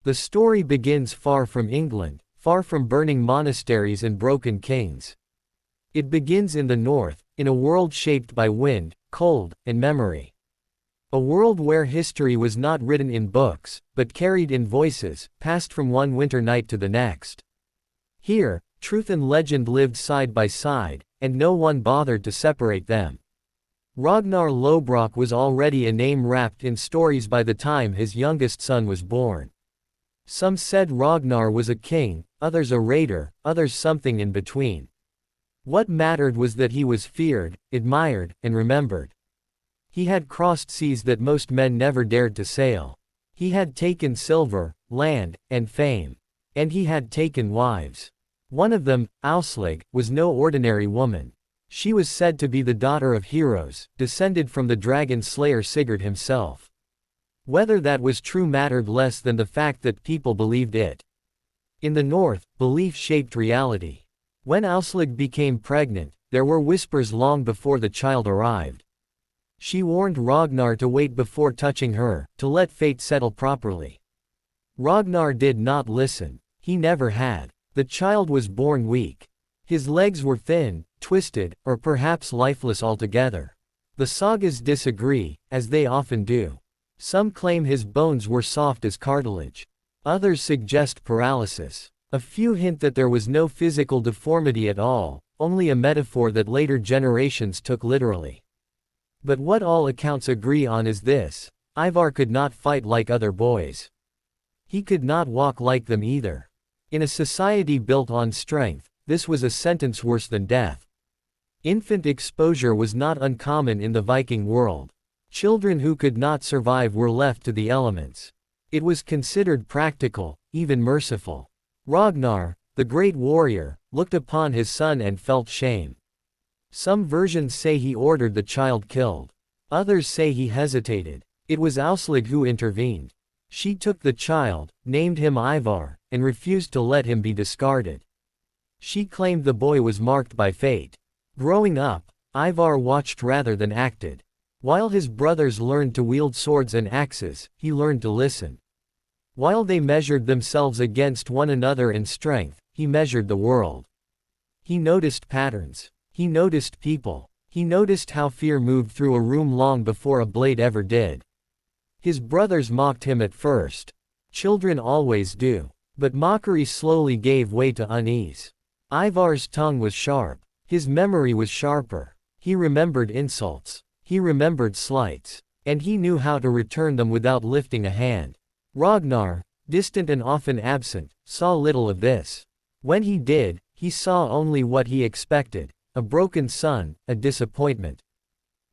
The story begins far from England, far from burning monasteries and broken kings. It begins in the north, in a world shaped by wind, cold, and memory. A world where history was not written in books, but carried in voices, passed from one winter night to the next. Here, truth and legend lived side by side, and no one bothered to separate them. Ragnar Lodbrok was already a name wrapped in stories by the time his youngest son was born. Some said Ragnar was a king, others a raider, others something in between. What mattered was that he was feared, admired, and remembered. He had crossed seas that most men never dared to sail. He had taken silver, land, and fame. And he had taken wives. One of them, Aslog, was no ordinary woman. She was said to be the daughter of heroes, descended from the dragon slayer Sigurd himself. Whether that was true mattered less than the fact that people believed it. In the north, belief shaped reality. When Aslog became pregnant, there were whispers long before the child arrived. She warned Ragnar to wait before touching her, to let fate settle properly. Ragnar did not listen. He never had. The child was born weak. His legs were thin, twisted, or perhaps lifeless altogether. The sagas disagree, as they often do. Some claim his bones were soft as cartilage. Others suggest paralysis. A few hint that there was no physical deformity at all, only a metaphor that later generations took literally. But what all accounts agree on is this: Ivar could not fight like other boys. He could not walk like them either. In a society built on strength, this was a sentence worse than death. Infant exposure was not uncommon in the Viking world. Children who could not survive were left to the elements. It was considered practical, even merciful. Ragnar, the great warrior, looked upon his son and felt shame. Some versions say he ordered the child killed. Others say he hesitated. It was Aslog who intervened. She took the child, named him Ivar, and refused to let him be discarded. She claimed the boy was marked by fate. Growing up, Ivar watched rather than acted. While his brothers learned to wield swords and axes, he learned to listen. While they measured themselves against one another in strength, he measured the world. He noticed patterns. He noticed people. He noticed how fear moved through a room long before a blade ever did. His brothers mocked him at first. Children always do. But mockery slowly gave way to unease. Ivar's tongue was sharp. His memory was sharper. He remembered insults. He remembered slights. And he knew how to return them without lifting a hand. Ragnar, distant and often absent, saw little of this. When he did, he saw only what he expected: a broken son, a disappointment.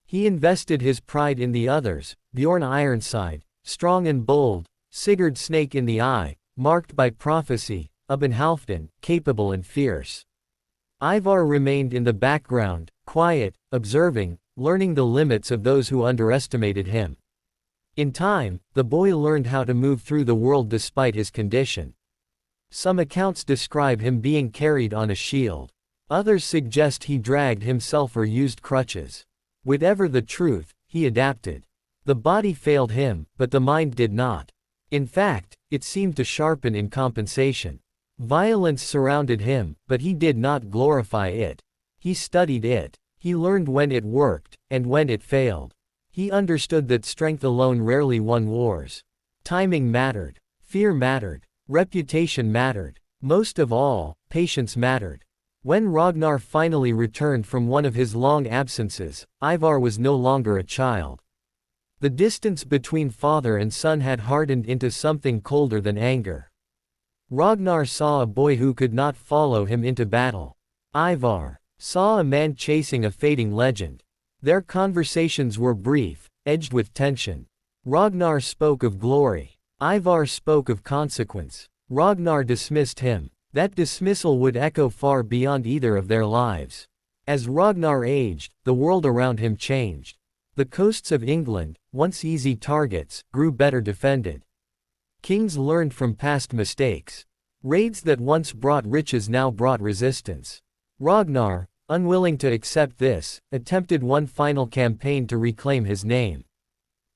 He invested his pride in the others: Bjorn Ironside, strong and bold; Sigurd Snake in the Eye, marked by prophecy; Ubben Halfdan, capable and fierce. Ivar remained in the background, quiet, observing, learning the limits of those who underestimated him. In time, the boy learned how to move through the world despite his condition. Some accounts describe him being carried on a shield. Others suggest he dragged himself or used crutches. Whatever the truth, he adapted. The body failed him, but the mind did not. In fact, it seemed to sharpen in compensation. Violence surrounded him, but he did not glorify it. He studied it. He learned when it worked, and when it failed. He understood that strength alone rarely won wars. Timing mattered. Fear mattered. Reputation mattered. Most of all, patience mattered. When Ragnar finally returned from one of his long absences, Ivar was no longer a child. The distance between father and son had hardened into something colder than anger. Ragnar saw a boy who could not follow him into battle. Ivar saw a man chasing a fading legend. Their conversations were brief, edged with tension. Ragnar spoke of glory. Ivar spoke of consequence. Ragnar dismissed him. That dismissal would echo far beyond either of their lives. As Ragnar aged, the world around him changed. The coasts of England, once easy targets, grew better defended. Kings learned from past mistakes. Raids that once brought riches now brought resistance. Ragnar, unwilling to accept this, attempted one final campaign to reclaim his name.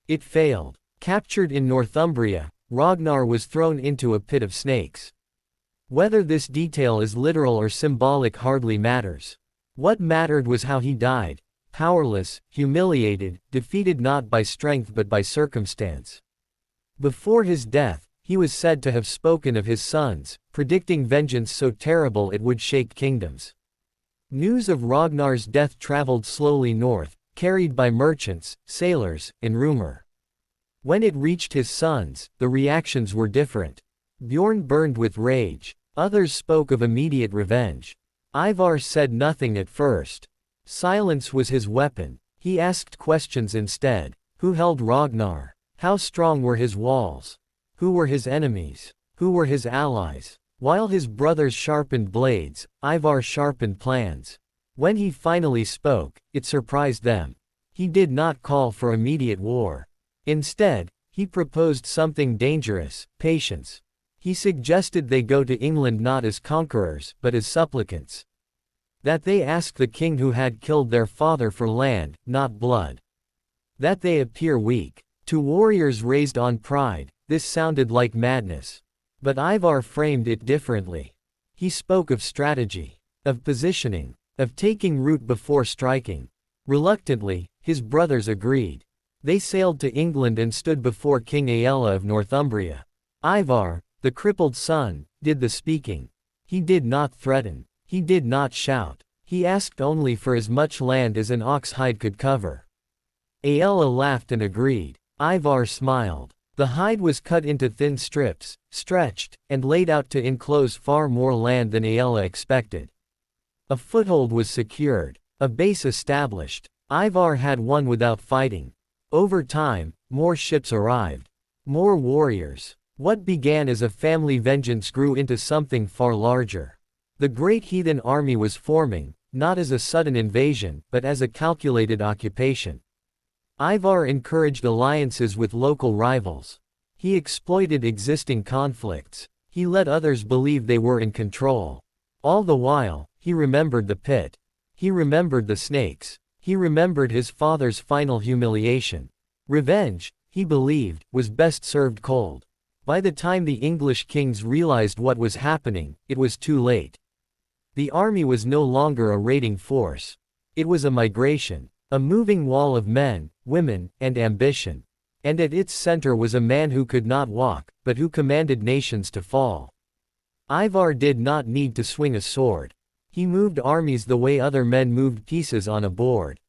It failed. Captured in Northumbria, Ragnar was thrown into a pit of snakes. Whether this detail is literal or symbolic hardly matters. What mattered was how he died, powerless, humiliated, defeated not by strength but by circumstance. Before his death, he was said to have spoken of his sons, predicting vengeance so terrible it would shake kingdoms. News of Ragnar's death traveled slowly north, carried by merchants, sailors, and rumor. When it reached his sons, the reactions were different. Bjorn burned with rage. Others spoke of immediate revenge. Ivar said nothing at first. Silence was his weapon. He asked questions instead. Who held Ragnar? How strong were his walls? Who were his enemies? Who were his allies? While his brothers sharpened blades, Ivar sharpened plans. When he finally spoke, it surprised them. He did not call for immediate war. Instead, he proposed something dangerous: patience. He suggested they go to England not as conquerors, but as supplicants. That they ask the king who had killed their father for land, not blood. That they appear weak. To warriors raised on pride, this sounded like madness. But Ivar framed it differently. He spoke of strategy, of positioning, of taking root before striking. Reluctantly, his brothers agreed. They sailed to England and stood before King Aella of Northumbria. Ivar, the crippled son, did the speaking. He did not threaten. He did not shout. He asked only for as much land as an ox hide could cover. Aella laughed and agreed. Ivar smiled. The hide was cut into thin strips, stretched, and laid out to enclose far more land than Aella expected. A foothold was secured, a base established. Ivar had won without fighting. Over time, more ships arrived. More warriors. What began as a family vengeance grew into something far larger. The Great Heathen Army was forming, not as a sudden invasion, but as a calculated occupation. Ivar encouraged alliances with local rivals. He exploited existing conflicts. He let others believe they were in control. All the while, he remembered the pit. He remembered the snakes. He remembered his father's final humiliation. Revenge, he believed, was best served cold. By the time the English kings realized what was happening, it was too late. The army was no longer a raiding force. It was a migration. A moving wall of men, women, and ambition. And at its center was a man who could not walk, but who commanded nations to fall. Ivar did not need to swing a sword. He moved armies the way other men moved pieces on a board.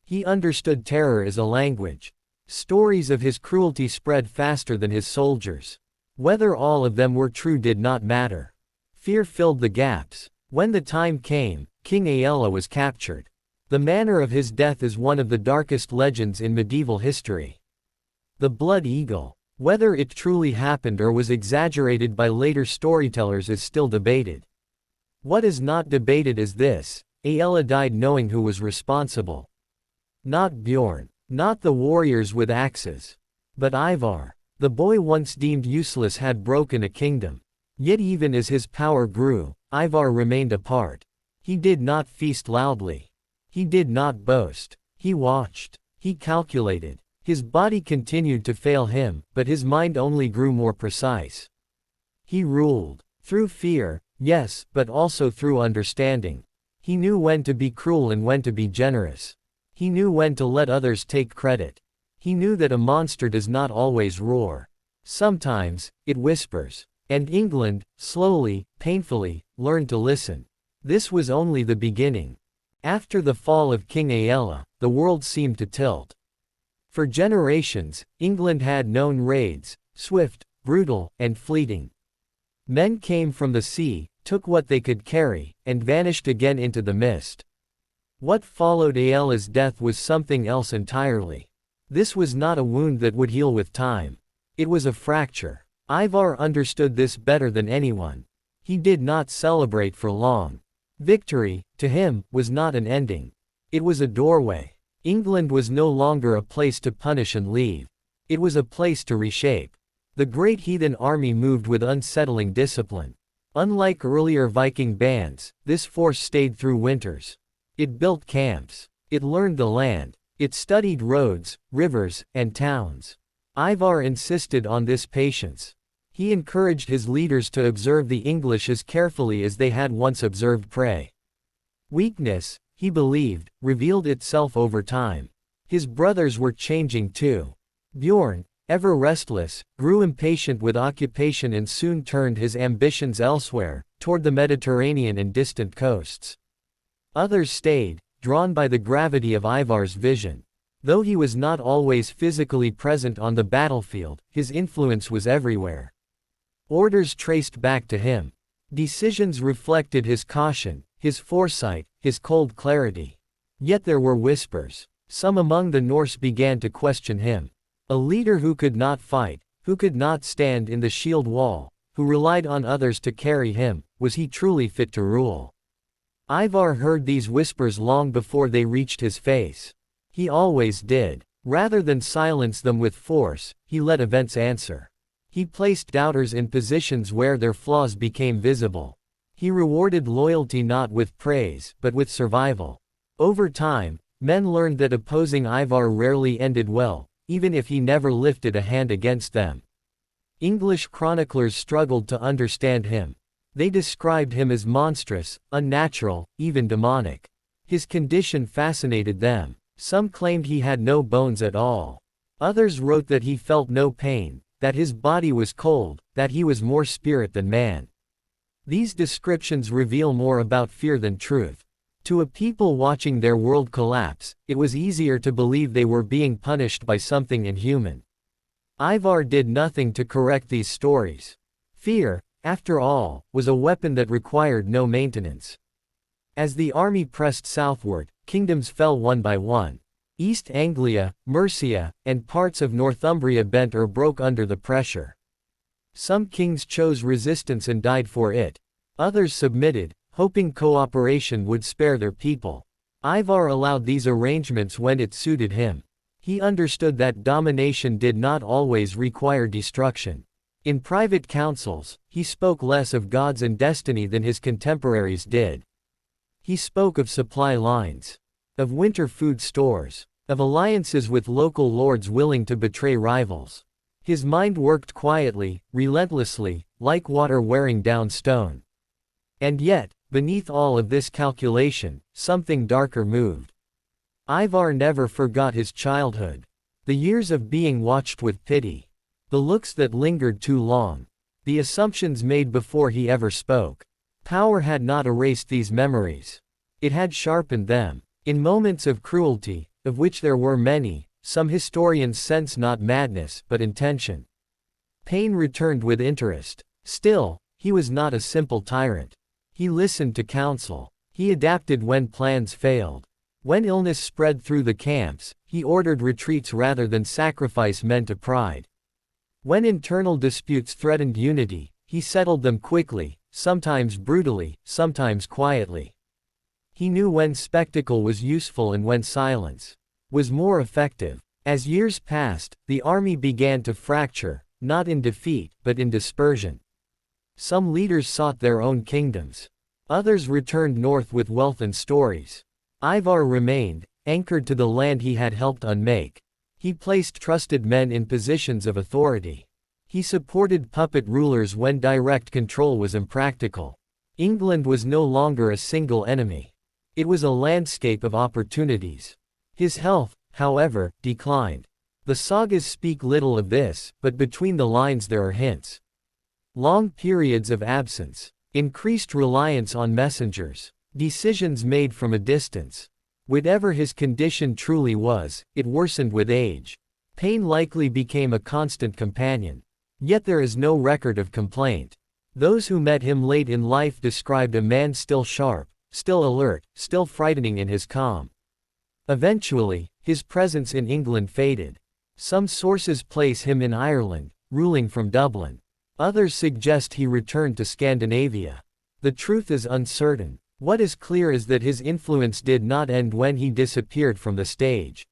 He understood terror as a language. Stories of his cruelty spread faster than his soldiers. Whether all of them were true did not matter. Fear filled the gaps. When the time came, King Aella was captured. The manner of his death is one of the darkest legends in medieval history. The Blood Eagle. Whether it truly happened or was exaggerated by later storytellers is still debated. What is not debated is this: Aella died knowing who was responsible. Not Bjorn. Not the warriors with axes. But Ivar. The boy once deemed useless had broken a kingdom. Yet even as his power grew, Ivar remained apart. He did not feast loudly. He did not boast. He watched. He calculated. His body continued to fail him, but his mind only grew more precise. He ruled. Through fear, yes, but also through understanding. He knew when to be cruel and when to be generous. He knew when to let others take credit. He knew that a monster does not always roar. Sometimes, it whispers. And England, slowly, painfully, learned to listen. This was only the beginning. After the fall of King Aella, the world seemed to tilt. For generations, England had known raids, swift, brutal, and fleeting. Men came from the sea, took what they could carry, and vanished again into the mist. What followed Aella's death was something else entirely. This was not a wound that would heal with time. It was a fracture. Ivar understood this better than anyone. He did not celebrate for long. Victory, to him, was not an ending. It was a doorway. England was no longer a place to punish and leave. It was a place to reshape. The Great Heathen Army moved with unsettling discipline. Unlike earlier Viking bands, this force stayed through winters. It built camps. It learned the land. It studied roads, rivers, and towns. Ivar insisted on this patience. He encouraged his leaders to observe the English as carefully as they had once observed prey. Weakness, he believed, revealed itself over time. His brothers were changing too. Bjorn, ever restless, grew impatient with occupation and soon turned his ambitions elsewhere, toward the Mediterranean and distant coasts. Others stayed, drawn by the gravity of Ivar's vision. Though he was not always physically present on the battlefield, his influence was everywhere. Orders traced back to him. Decisions reflected his caution, his foresight, his cold clarity. Yet there were whispers. Some among the Norse began to question him. A leader who could not fight, who could not stand in the shield wall, who relied on others to carry him, was he truly fit to rule? Ivar heard these whispers long before they reached his face. He always did. Rather than silence them with force, he let events answer. He placed doubters in positions where their flaws became visible. He rewarded loyalty not with praise, but with survival. Over time, men learned that opposing Ivar rarely ended well, even if he never lifted a hand against them. English chroniclers struggled to understand him. They described him as monstrous, unnatural, even demonic. His condition fascinated them. Some claimed he had no bones at all. Others wrote that he felt no pain, that his body was cold, that he was more spirit than man. These descriptions reveal more about fear than truth. To a people watching their world collapse, it was easier to believe they were being punished by something inhuman. Ivar did nothing to correct these stories. Fear, after all, was a weapon that required no maintenance. As the army pressed southward, kingdoms fell one by one. East Anglia, Mercia, and parts of Northumbria bent or broke under the pressure. Some kings chose resistance and died for it. Others submitted, hoping cooperation would spare their people. Ivar allowed these arrangements when it suited him. He understood that domination did not always require destruction. In private councils, he spoke less of gods and destiny than his contemporaries did. He spoke of supply lines, of winter food stores, of alliances with local lords willing to betray rivals. His mind worked quietly, relentlessly, like water wearing down stone. And yet, beneath all of this calculation, something darker moved. Ivar never forgot his childhood. The years of being watched with pity. The looks that lingered too long. The assumptions made before he ever spoke. Power had not erased these memories. It had sharpened them. In moments of cruelty, of which there were many, some historians sense not madness but intention. Pain returned with interest. Still, he was not a simple tyrant. He listened to counsel. He adapted when plans failed. When illness spread through the camps, he ordered retreats rather than sacrifice men to pride. When internal disputes threatened unity, he settled them quickly, sometimes brutally, sometimes quietly. He knew when spectacle was useful and when silence was more effective. As years passed, the army began to fracture, not in defeat, but in dispersion. Some leaders sought their own kingdoms. Others returned north with wealth and stories. Ivar remained, anchored to the land he had helped unmake. He placed trusted men in positions of authority. He supported puppet rulers when direct control was impractical. England was no longer a single enemy. It was a landscape of opportunities. His health, however, declined. The sagas speak little of this, but between the lines there are hints. Long periods of absence, increased reliance on messengers, decisions made from a distance. Whatever his condition truly was, it worsened with age. Pain likely became a constant companion. Yet there is no record of complaint. Those who met him late in life described a man still sharp, still alert, still frightening in his calm. Eventually, his presence in England faded. Some sources place him in Ireland, ruling from Dublin. Others suggest he returned to Scandinavia. The truth is uncertain. What is clear is that his influence did not end when he disappeared from the stage.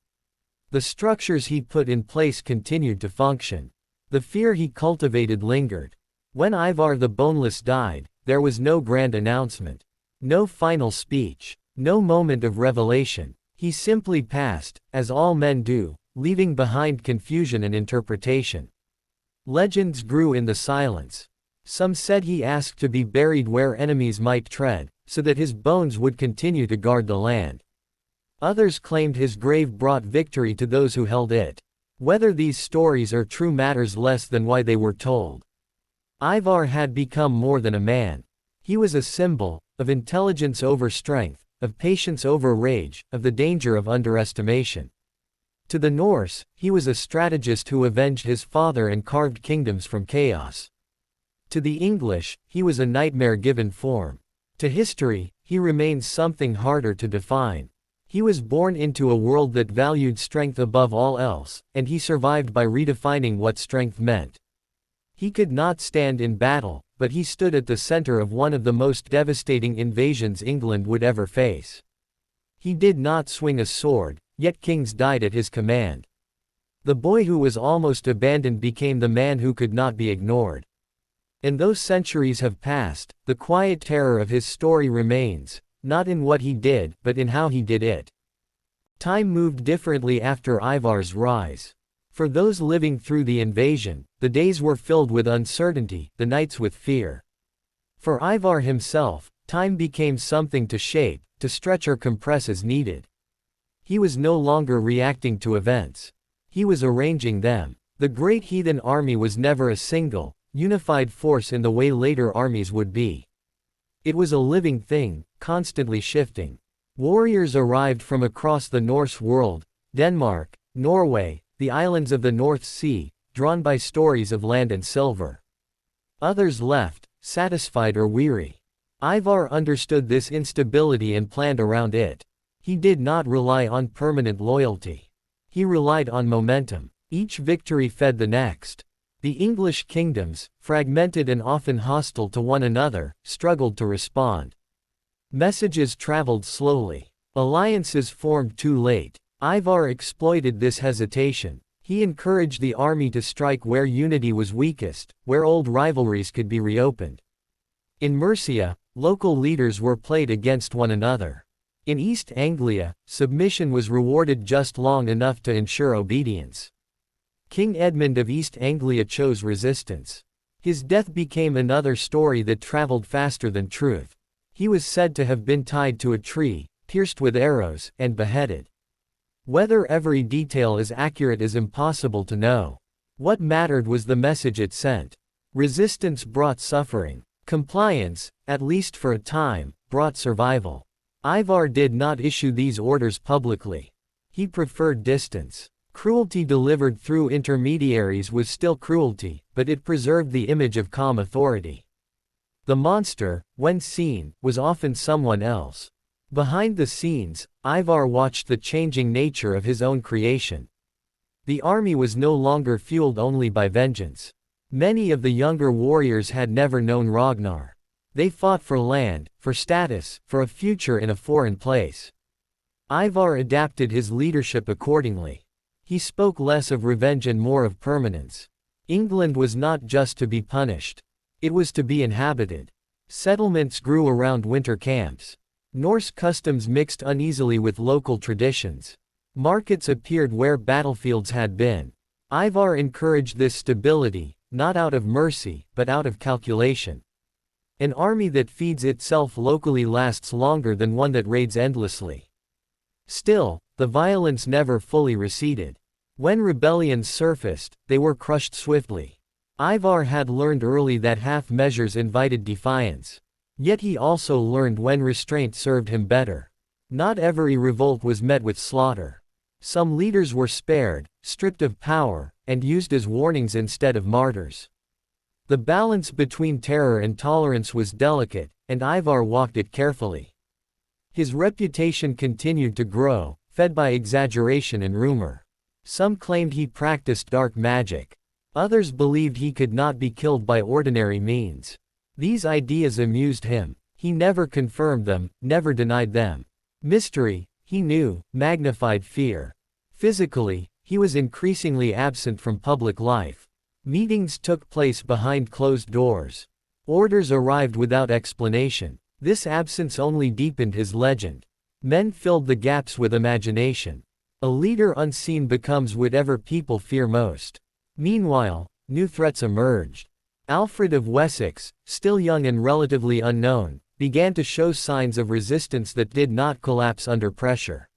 The structures he put in place continued to function. The fear he cultivated lingered. When Ivar the Boneless died, there was no grand announcement. No final speech. No moment of revelation. He simply passed, as all men do, leaving behind confusion and interpretation. Legends grew in the silence. Some said he asked to be buried where enemies might tread, so that his bones would continue to guard the land. Others claimed his grave brought victory to those who held it. Whether these stories are true matters less than why they were told. Ivar had become more than a man. He was a symbol of intelligence over strength, of patience over rage, of the danger of underestimation. To the Norse, he was a strategist who avenged his father and carved kingdoms from chaos. To the English, he was a nightmare given form. To history, he remains something harder to define. He was born into a world that valued strength above all else, and he survived by redefining what strength meant. He could not stand in battle, but he stood at the center of one of the most devastating invasions England would ever face. He did not swing a sword, yet kings died at his command. The boy who was almost abandoned became the man who could not be ignored. And though centuries have passed, the quiet terror of his story remains, not in what he did, but in how he did it. Time moved differently after Ivar's rise. For those living through the invasion, the days were filled with uncertainty, the nights with fear. For Ivar himself, time became something to shape, to stretch or compress as needed. He was no longer reacting to events. He was arranging them. The Great Heathen Army was never a single, unified force in the way later armies would be. It was a living thing, constantly shifting. Warriors arrived from across the Norse world, Denmark, Norway, the islands of the North Sea, drawn by stories of land and silver. Others left, satisfied or weary. Ivar understood this instability and planned around it. He did not rely on permanent loyalty. He relied on momentum. Each victory fed the next. The English kingdoms, fragmented and often hostile to one another, struggled to respond. Messages traveled slowly. Alliances formed too late. Ivar exploited this hesitation. He encouraged the army to strike where unity was weakest, where old rivalries could be reopened. In Mercia, local leaders were played against one another. In East Anglia, submission was rewarded just long enough to ensure obedience. King Edmund of East Anglia chose resistance. His death became another story that traveled faster than truth. He was said to have been tied to a tree, pierced with arrows, and beheaded. Whether every detail is accurate is impossible to know. What mattered was the message it sent. Resistance brought suffering. Compliance, at least for a time, brought survival. Ivar did not issue these orders publicly. He preferred distance. Cruelty delivered through intermediaries was still cruelty, but it preserved the image of calm authority. The monster, when seen, was often someone else. Behind the scenes, Ivar watched the changing nature of his own creation. The army was no longer fueled only by vengeance. Many of the younger warriors had never known Ragnar. They fought for land, for status, for a future in a foreign place. Ivar adapted his leadership accordingly. He spoke less of revenge and more of permanence. England was not just to be punished. It was to be inhabited. Settlements grew around winter camps. Norse customs mixed uneasily with local traditions. Markets appeared where battlefields had been. Ivar encouraged this stability, not out of mercy, but out of calculation. An army that feeds itself locally lasts longer than one that raids endlessly. Still, the violence never fully receded. When rebellions surfaced, they were crushed swiftly. Ivar had learned early that half measures invited defiance. Yet he also learned when restraint served him better. Not every revolt was met with slaughter. Some leaders were spared, stripped of power, and used as warnings instead of martyrs. The balance between terror and tolerance was delicate, and Ivar walked it carefully. His reputation continued to grow, fed by exaggeration and rumor. Some claimed he practiced dark magic. Others believed he could not be killed by ordinary means. These ideas amused him. He never confirmed them, never denied them. Mystery, he knew, magnified fear. Physically, he was increasingly absent from public life. Meetings took place behind closed doors. Orders arrived without explanation. This absence only deepened his legend. Men filled the gaps with imagination. A leader unseen becomes whatever people fear most. Meanwhile, new threats emerged. Alfred of Wessex, still young and relatively unknown, began to show signs of resistance that did not collapse under pressure.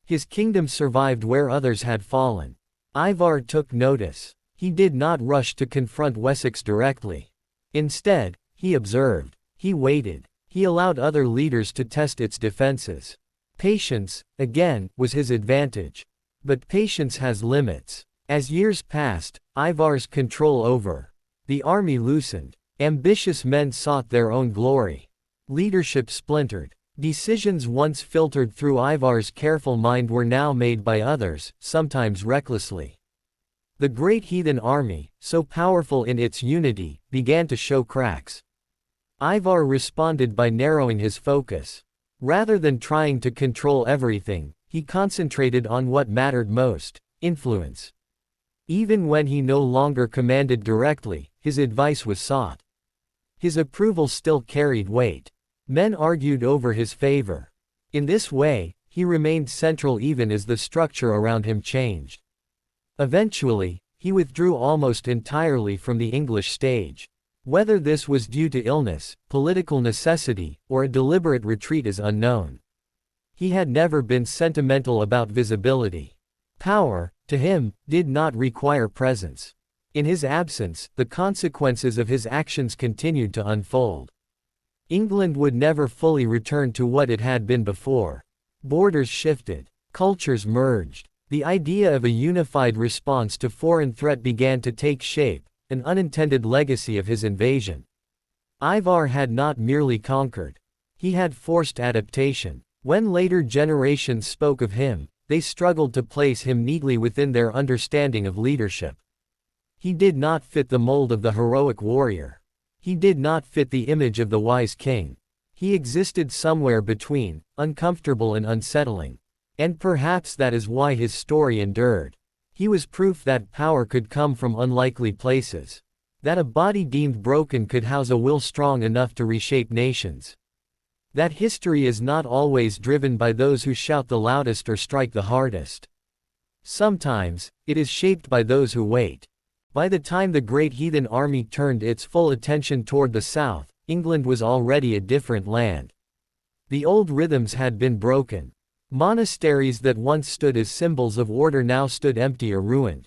His kingdom survived where others had fallen. Ivar took notice. He did not rush to confront Wessex directly. Instead, he observed. He waited. He allowed other leaders to test its defenses. Patience, again, was his advantage. But patience has limits. As years passed, Ivar's control over the army loosened. Ambitious men sought their own glory. Leadership splintered. Decisions once filtered through Ivar's careful mind were now made by others, sometimes recklessly. The Great Heathen Army, so powerful in its unity, began to show cracks. Ivar responded by narrowing his focus. Rather than trying to control everything, he concentrated on what mattered most: influence. Even when he no longer commanded directly, his advice was sought. His approval still carried weight. Men argued over his favor. In this way, he remained central even as the structure around him changed. Eventually, he withdrew almost entirely from the English stage. Whether this was due to illness, political necessity, or a deliberate retreat is unknown. He had never been sentimental about visibility. Power, to him, did not require presence. In his absence, the consequences of his actions continued to unfold. England would never fully return to what it had been before. Borders shifted. Cultures merged. The idea of a unified response to foreign threat began to take shape, an unintended legacy of his invasion. Ivar had not merely conquered. He had forced adaptation. When later generations spoke of him, they struggled to place him neatly within their understanding of leadership. He did not fit the mold of the heroic warrior. He did not fit the image of the wise king. He existed somewhere between, uncomfortable and unsettling. And perhaps that is why his story endured. He was proof that power could come from unlikely places. That a body deemed broken could house a will strong enough to reshape nations. That history is not always driven by those who shout the loudest or strike the hardest. Sometimes, it is shaped by those who wait. By the time the Great Heathen Army turned its full attention toward the south, England was already a different land. The old rhythms had been broken. Monasteries that once stood as symbols of order now stood empty or ruined.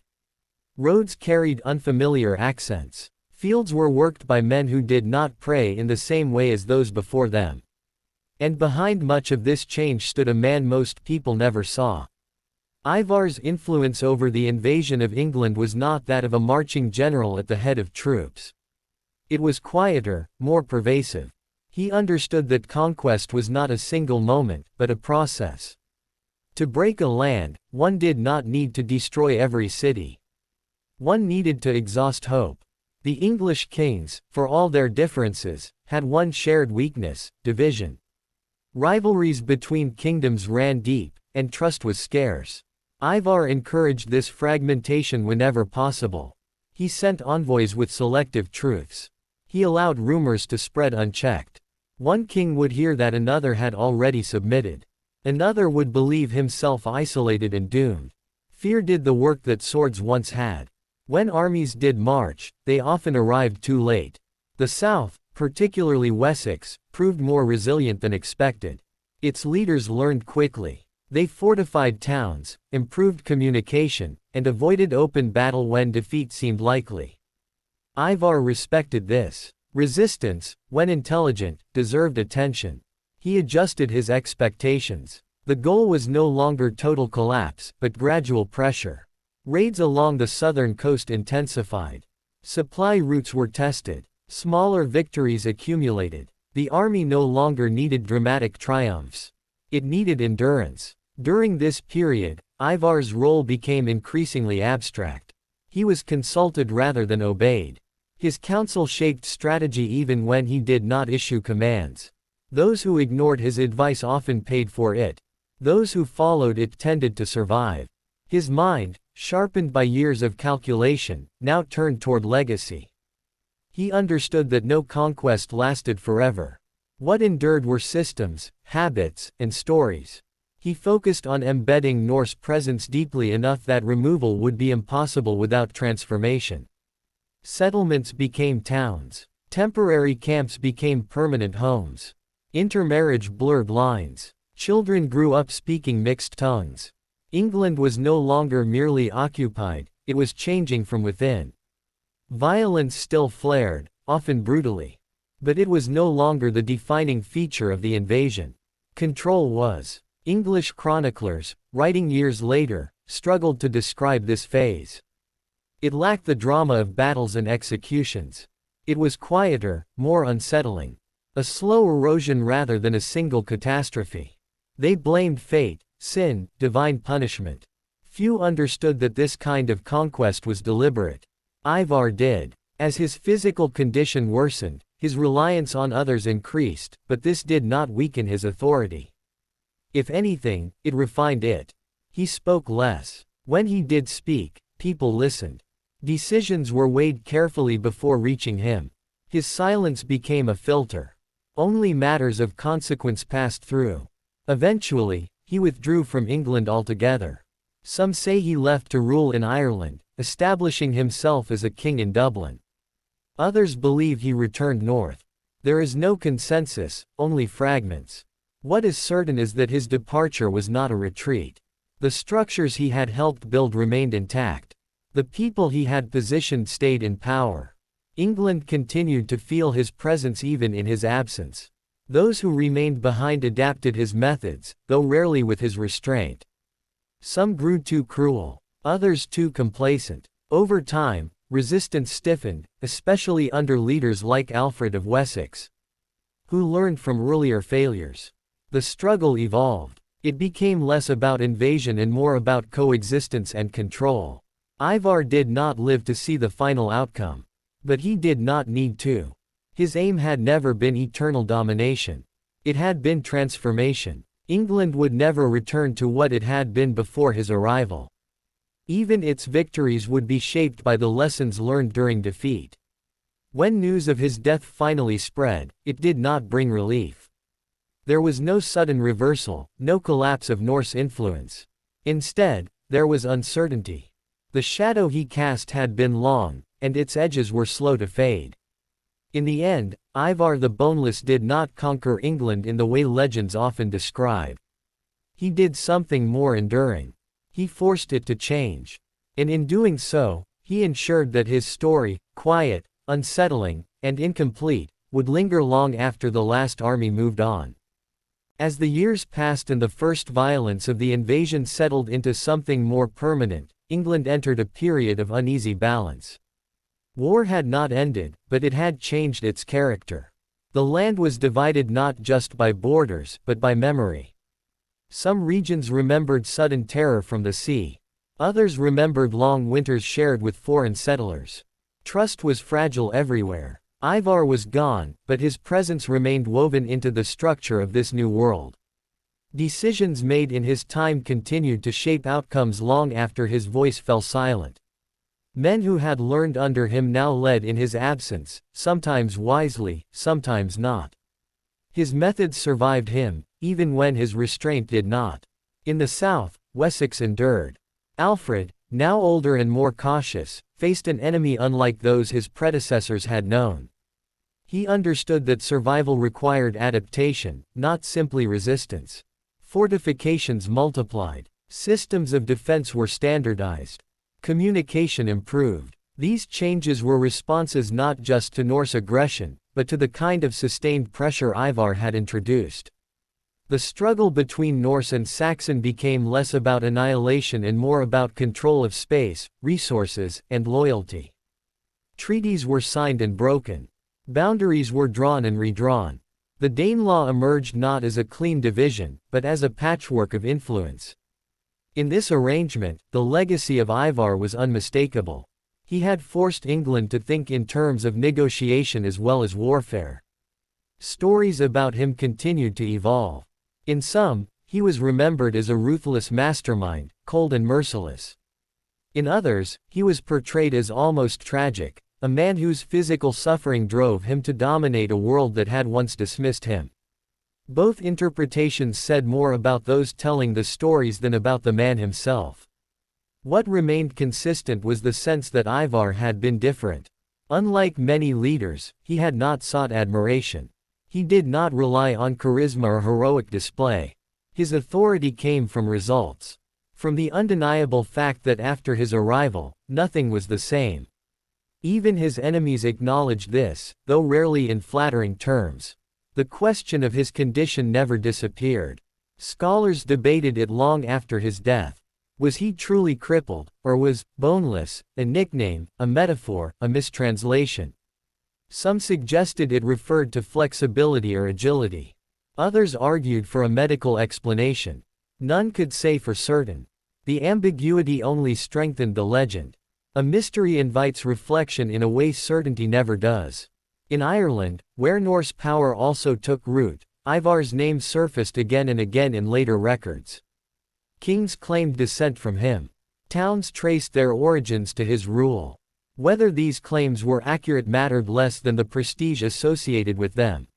Roads carried unfamiliar accents. Fields were worked by men who did not pray in the same way as those before them. And behind much of this change stood a man most people never saw. Ivar's influence over the invasion of England was not that of a marching general at the head of troops. It was quieter, more pervasive. He understood that conquest was not a single moment, but a process. To break a land, one did not need to destroy every city. One needed to exhaust hope. The English kings, for all their differences, had one shared weakness: division. Rivalries between kingdoms ran deep, and trust was scarce. Ivar encouraged this fragmentation whenever possible. He sent envoys with selective truths. He allowed rumors to spread unchecked. One king would hear that another had already submitted. Another would believe himself isolated and doomed. Fear did the work that swords once had. When armies did march, they often arrived too late. The South, particularly Wessex, proved more resilient than expected. Its leaders learned quickly. They fortified towns, improved communication, and avoided open battle when defeat seemed likely. Ivar respected this. Resistance, when intelligent, deserved attention. He adjusted his expectations. The goal was no longer total collapse, but gradual pressure. Raids along the southern coast intensified. Supply routes were tested. Smaller victories accumulated. The army no longer needed dramatic triumphs. It needed endurance. During this period, Ivar's role became increasingly abstract. He was consulted rather than obeyed. His counsel shaped strategy even when he did not issue commands. Those who ignored his advice often paid for it. Those who followed it tended to survive. His mind, sharpened by years of calculation, now turned toward legacy. He understood that no conquest lasted forever. What endured were systems, habits, and stories. He focused on embedding Norse presence deeply enough that removal would be impossible without transformation. Settlements became towns. Temporary camps became permanent homes. Intermarriage blurred lines. Children grew up speaking mixed tongues. England was no longer merely occupied, it was changing from within. Violence still flared, often brutally. But it was no longer the defining feature of the invasion. Control was. English chroniclers, writing years later, struggled to describe this phase. It lacked the drama of battles and executions. It was quieter, more unsettling. A slow erosion rather than a single catastrophe. They blamed fate, sin, divine punishment. Few understood that this kind of conquest was deliberate. Ivar did. As his physical condition worsened, his reliance on others increased, but this did not weaken his authority. If anything, it refined it. He spoke less. When he did speak, people listened. Decisions were weighed carefully before reaching him. His silence became a filter. Only matters of consequence passed through. Eventually, he withdrew from England altogether. Some say he left to rule in Ireland, establishing himself as a king in Dublin. Others believe he returned north. There is no consensus, only fragments. What is certain is that his departure was not a retreat. The structures he had helped build remained intact. The people he had positioned stayed in power. England continued to feel his presence even in his absence. Those who remained behind adapted his methods, though rarely with his restraint. Some grew too cruel, others too complacent. Over time, resistance stiffened, especially under leaders like Alfred of Wessex, who learned from earlier failures. The struggle evolved. It became less about invasion and more about coexistence and control. Ivar did not live to see the final outcome. But he did not need to. His aim had never been eternal domination. It had been transformation. England would never return to what it had been before his arrival. Even its victories would be shaped by the lessons learned during defeat. When news of his death finally spread, it did not bring relief. There was no sudden reversal, no collapse of Norse influence. Instead, there was uncertainty. The shadow he cast had been long, and its edges were slow to fade. In the end, Ivar the Boneless did not conquer England in the way legends often describe. He did something more enduring. He forced it to change. And in doing so, he ensured that his story, quiet, unsettling, and incomplete, would linger long after the last army moved on. As the years passed and the first violence of the invasion settled into something more permanent, England entered a period of uneasy balance. War had not ended, but it had changed its character. The land was divided not just by borders, but by memory. Some regions remembered sudden terror from the sea. Others remembered long winters shared with foreign settlers. Trust was fragile everywhere. Ivar was gone, but his presence remained woven into the structure of this new world. Decisions made in his time continued to shape outcomes long after his voice fell silent. Men who had learned under him now led in his absence, sometimes wisely, sometimes not. His methods survived him, even when his restraint did not. In the south, Wessex endured. Alfred, now older and more cautious, faced an enemy unlike those his predecessors had known. He understood that survival required adaptation, not simply resistance. Fortifications multiplied. Systems of defense were standardized. Communication improved. These changes were responses not just to Norse aggression, but to the kind of sustained pressure Ivar had introduced. The struggle between Norse and Saxon became less about annihilation and more about control of space, resources, and loyalty. Treaties were signed and broken. Boundaries were drawn and redrawn. The Danelaw emerged not as a clean division, but as a patchwork of influence. In this arrangement, the legacy of Ivar was unmistakable. He had forced England to think in terms of negotiation as well as warfare. Stories about him continued to evolve. In some, he was remembered as a ruthless mastermind, cold and merciless. In others, he was portrayed as almost tragic, a man whose physical suffering drove him to dominate a world that had once dismissed him. Both interpretations said more about those telling the stories than about the man himself. What remained consistent was the sense that Ivar had been different. Unlike many leaders, he had not sought admiration. He did not rely on charisma or heroic display. His authority came from results. From the undeniable fact that after his arrival, nothing was the same. Even his enemies acknowledged this, though rarely in flattering terms. The question of his condition never disappeared. Scholars debated it long after his death. Was he truly crippled, or was boneless a nickname, a metaphor, a mistranslation? Some suggested it referred to flexibility or agility. Others argued for a medical explanation. None could say for certain. The ambiguity only strengthened the legend. A mystery invites reflection in a way certainty never does. In Ireland, where Norse power also took root, Ivar's name surfaced again and again in later records. Kings claimed descent from him. Towns traced their origins to his rule. Whether these claims were accurate mattered less than the prestige associated with them.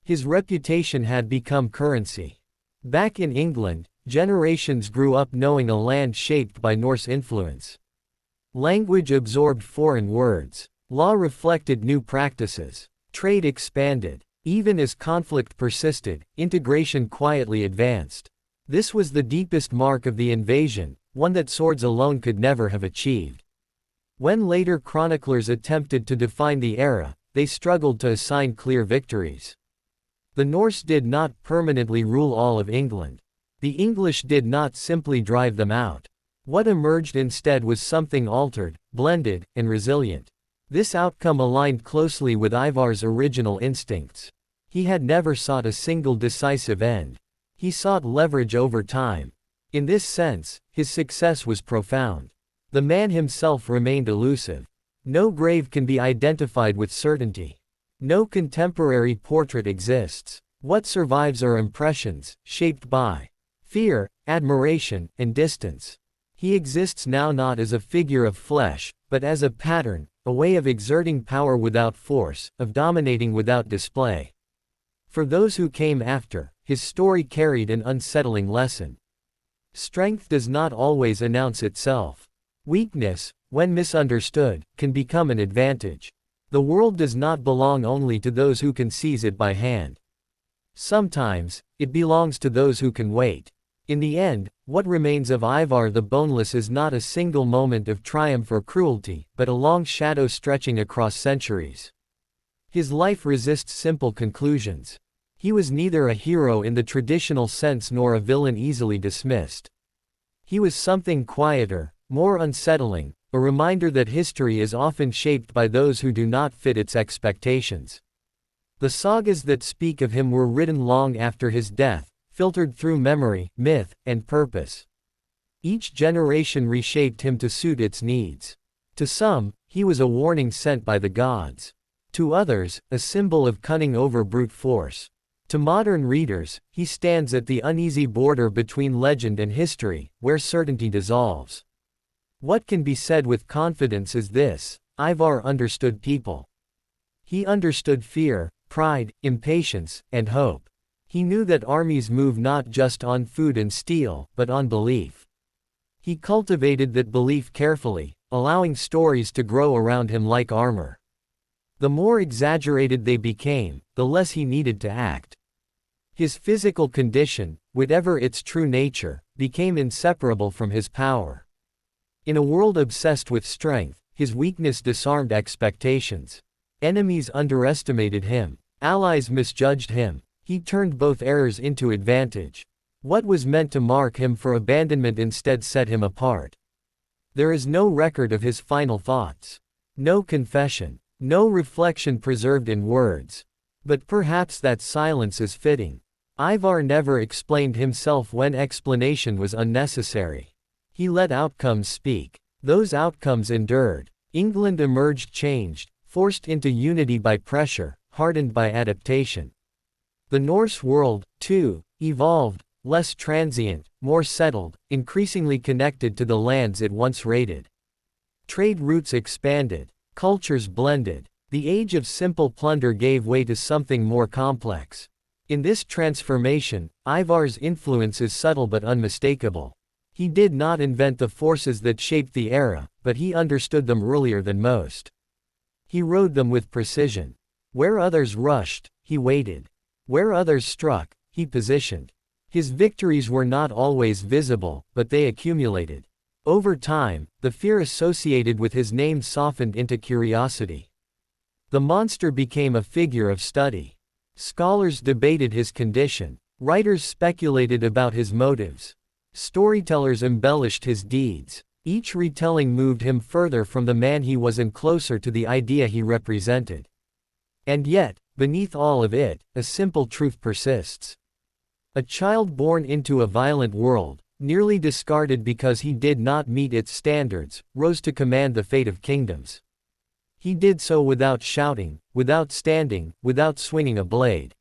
His reputation had become currency. Back in England, generations grew up knowing a land shaped by Norse influence. Language absorbed foreign words. Law reflected new practices. Trade expanded. Even as conflict persisted, integration quietly advanced. This was the deepest mark of the invasion, one that swords alone could never have achieved. When later chroniclers attempted to define the era, they struggled to assign clear victories. The Norse did not permanently rule all of England. The English did not simply drive them out. What emerged instead was something altered, blended, and resilient. This outcome aligned closely with Ivar's original instincts. He had never sought a single decisive end. He sought leverage over time. In this sense, his success was profound. The man himself remained elusive. No grave can be identified with certainty. No contemporary portrait exists. What survives are impressions, shaped by fear, admiration, and distance. He exists now not as a figure of flesh, but as a pattern, a way of exerting power without force, of dominating without display. For those who came after, his story carried an unsettling lesson. Strength does not always announce itself. Weakness, when misunderstood, can become an advantage. The world does not belong only to those who can seize it by hand. Sometimes, it belongs to those who can wait. In the end, what remains of Ivar the Boneless is not a single moment of triumph or cruelty, but a long shadow stretching across centuries. His life resists simple conclusions. He was neither a hero in the traditional sense nor a villain easily dismissed. He was something quieter, more unsettling, a reminder that history is often shaped by those who do not fit its expectations. The sagas that speak of him were written long after his death, filtered through memory, myth, and purpose. Each generation reshaped him to suit its needs. To some, he was a warning sent by the gods. To others, a symbol of cunning over brute force. To modern readers, he stands at the uneasy border between legend and history, where certainty dissolves. What can be said with confidence is this: Ivar understood people. He understood fear, pride, impatience, and hope. He knew that armies move not just on food and steel, but on belief. He cultivated that belief carefully, allowing stories to grow around him like armor. The more exaggerated they became, the less he needed to act. His physical condition, whatever its true nature, became inseparable from his power. In a world obsessed with strength, his weakness disarmed expectations. Enemies underestimated him. Allies misjudged him. He turned both errors into advantage. What was meant to mark him for abandonment instead set him apart. There is no record of his final thoughts. No confession. No reflection preserved in words. But perhaps that silence is fitting. Ivar never explained himself when explanation was unnecessary. He let outcomes speak. Those outcomes endured. England emerged changed, forced into unity by pressure, hardened by adaptation. The Norse world, too, evolved, less transient, more settled, increasingly connected to the lands it once raided. Trade routes expanded, cultures blended. The age of simple plunder gave way to something more complex. In this transformation, Ivar's influence is subtle but unmistakable. He did not invent the forces that shaped the era, but he understood them earlier than most. He rode them with precision. Where others rushed, he waited. Where others struck, he positioned. His victories were not always visible, but they accumulated. Over time, the fear associated with his name softened into curiosity. The monster became a figure of study. Scholars debated his condition. Writers speculated about his motives. Storytellers embellished his deeds. Each retelling moved him further from the man he was and closer to the idea he represented. And yet, beneath all of it, a simple truth persists. A child born into a violent world, nearly discarded because he did not meet its standards, rose to command the fate of kingdoms. He did so without shouting, without standing, without swinging a blade.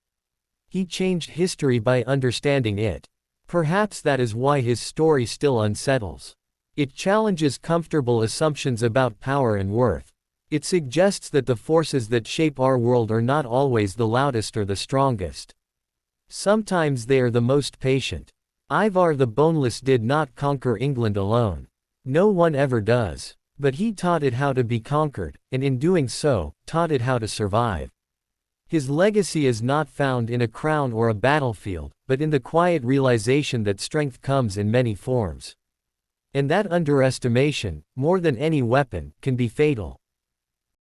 He changed history by understanding it. Perhaps that is why his story still unsettles. It challenges comfortable assumptions about power and worth. It suggests that the forces that shape our world are not always the loudest or the strongest. Sometimes they are the most patient. Ivar the Boneless did not conquer England alone. No one ever does. But he taught it how to be conquered, and in doing so, taught it how to survive. His legacy is not found in a crown or a battlefield, but in the quiet realization that strength comes in many forms. And that underestimation, more than any weapon, can be fatal.